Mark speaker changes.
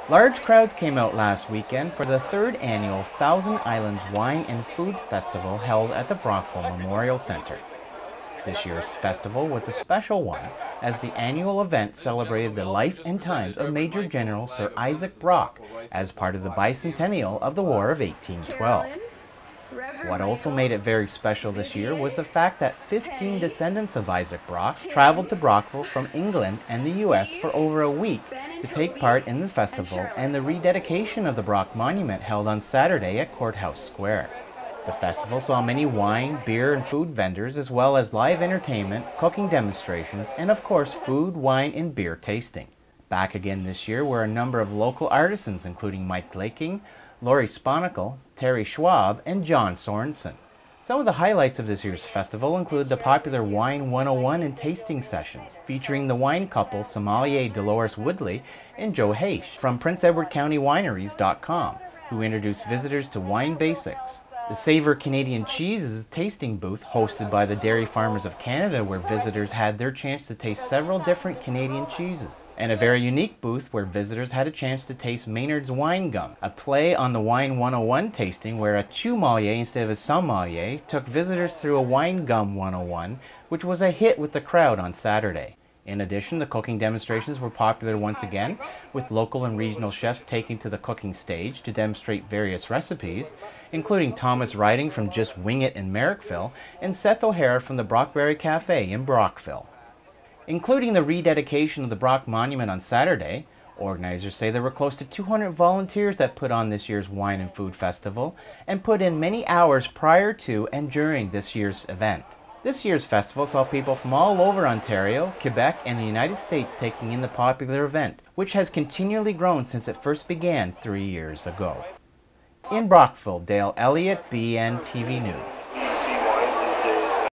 Speaker 1: Large crowds came out last weekend for the third annual Thousand Islands Wine and Food Festival held at the Brockville Memorial Centre. This year's festival was a special one, as the annual event celebrated the life and times of Major General Sir Isaac Brock as part of the bicentennial of the War of 1812. What also made it very special this year was the fact that 15 descendants of Isaac Brock traveled to Brockville from England and the US for over a week to take part in the festival and the rededication of the Brock Monument held on Saturday at Courthouse Square. The festival saw many wine, beer, and food vendors, as well as live entertainment, cooking demonstrations, and of course food, wine, and beer tasting. Back again this year were a number of local artisans, including Mike Laking, Laurie Sponicle, Terry Schwab, and John Sorensen. Some of the highlights of this year's festival include the popular Wine 101 and tasting sessions, featuring the wine couple sommelier Dolores Woodley and Joe Haish from PrinceEdwardCountyWineries.com, who introduced visitors to wine basics. The Savor Canadian Cheeses tasting booth, hosted by the Dairy Farmers of Canada, where visitors had their chance to taste several different Canadian cheeses. And a very unique booth where visitors had a chance to taste Maynard's Wine Gum, a play on the Wine 101 tasting where a chew-malier instead of a sommelier took visitors through a Wine Gum 101, which was a hit with the crowd on Saturday. In addition, the cooking demonstrations were popular once again, with local and regional chefs taking to the cooking stage to demonstrate various recipes, including Thomas Riding from Just Wing It in Merrickville and Seth O'Hara from the Brockberry Cafe in Brockville. Including the rededication of the Brock Monument on Saturday, organizers say there were close to 200 volunteers that put on this year's Wine and Food Festival and put in many hours prior to and during this year's event. This year's festival saw people from all over Ontario, Quebec, and the United States taking in the popular event, which has continually grown since it first began 3 years ago. In Brockville, Dale Elliott, BN TV News.